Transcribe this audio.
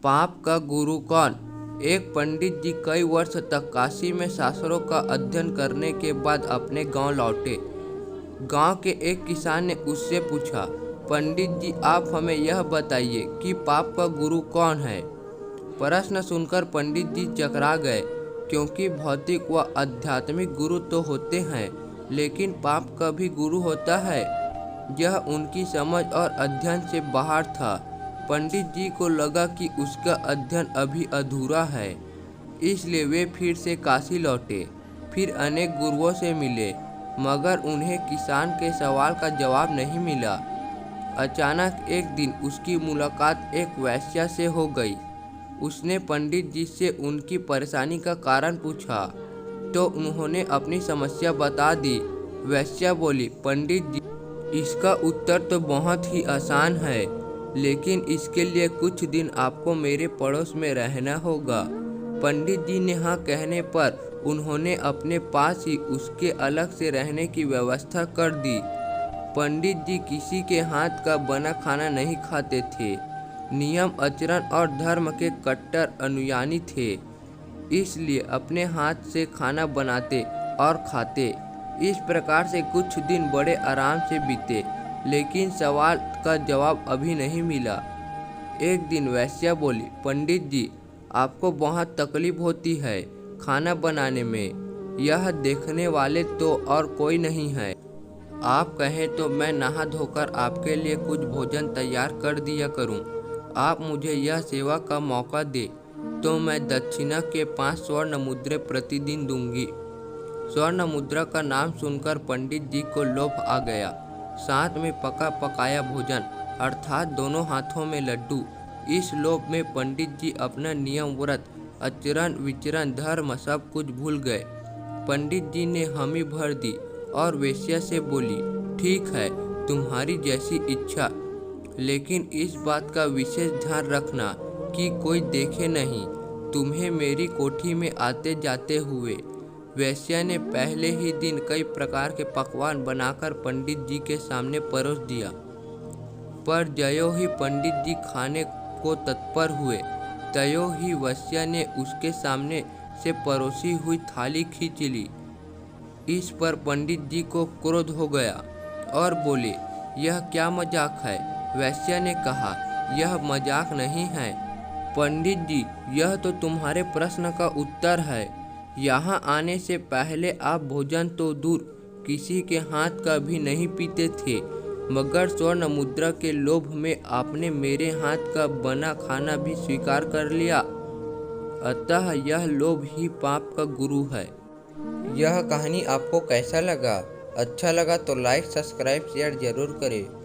पाप का गुरु कौन? एक पंडित जी कई वर्ष तक काशी में शास्त्रों का अध्ययन करने के बाद अपने गांव लौटे। गांव के एक किसान ने उससे पूछा, पंडित जी आप हमें यह बताइए कि पाप का गुरु कौन है? प्रश्न सुनकर पंडित जी चकरा गए, क्योंकि भौतिक व आध्यात्मिक गुरु तो होते हैं, लेकिन पाप का भी गुरु होता है। यह उनकी समझ और अध्ययन से बाहर था। पंडित जी को लगा कि उसका अध्ययन अभी अधूरा है, इसलिए वे फिर से काशी लौटे। फिर अनेक गुरुओं से मिले, मगर उन्हें किसान के सवाल का जवाब नहीं मिला। अचानक एक दिन उसकी मुलाकात एक वैश्या से हो गई। उसने पंडित जी से उनकी परेशानी का कारण पूछा, तो उन्होंने अपनी समस्या बता दी। वैश्या बोली, पंडित जी इसका उत्तर तो बहुत ही आसान है, लेकिन इसके लिए कुछ दिन आपको मेरे पड़ोस में रहना होगा। पंडित जी ने हाँ कहने पर उन्होंने अपने पास ही उसके अलग से रहने की व्यवस्था कर दी। पंडित जी किसी के हाथ का बना खाना नहीं खाते थे, नियम आचरण और धर्म के कट्टर अनुयायी थे, इसलिए अपने हाथ से खाना बनाते और खाते। इस प्रकार से कुछ दिन बड़े आराम से बीते, लेकिन सवाल का जवाब अभी नहीं मिला। एक दिन वैश्या बोली, पंडित जी आपको बहुत तकलीफ होती है खाना बनाने में, यह देखने वाले तो और कोई नहीं है। आप कहें तो मैं नहा धोकर आपके लिए कुछ भोजन तैयार कर दिया करूं। आप मुझे यह सेवा का मौका दे तो मैं दक्षिणा के 5 स्वर्ण मुद्रे प्रतिदिन दूंगी। स्वर्ण मुद्रा का नाम सुनकर पंडित जी को लोभ आ गया। साथ में पका पकाया भोजन अर्थात दोनों हाथों में लड्डू। इस लोभ में पंडित जी अपना नियम, व्रत, आचरण, विचरण, धर्म सब कुछ भूल गए। पंडित जी ने हामी भर दी और वेश्या से बोली, ठीक है तुम्हारी जैसी इच्छा, लेकिन इस बात का विशेष ध्यान रखना कि कोई देखे नहीं तुम्हें मेरी कोठी में आते जाते हुए। वेश्या ने पहले ही दिन कई प्रकार के पकवान बनाकर पंडित जी के सामने परोस दिया, पर ज्यों ही पंडित जी खाने को तत्पर हुए, त्यों ही वेश्या ने उसके सामने से परोसी हुई थाली खींच ली। इस पर पंडित जी को क्रोध हो गया और बोले, यह क्या मजाक है? वेश्या ने कहा, यह मजाक नहीं है पंडित जी, यह तो तुम्हारे प्रश्न का उत्तर है। यहाँ आने से पहले आप भोजन तो दूर किसी के हाथ का भी नहीं पीते थे, मगर स्वर्ण मुद्रा के लोभ में आपने मेरे हाथ का बना खाना भी स्वीकार कर लिया। अतः यह लोभ ही पाप का गुरु है। यह कहानी आपको कैसा लगा? अच्छा लगा तो लाइक, सब्सक्राइब, शेयर जरूर करें।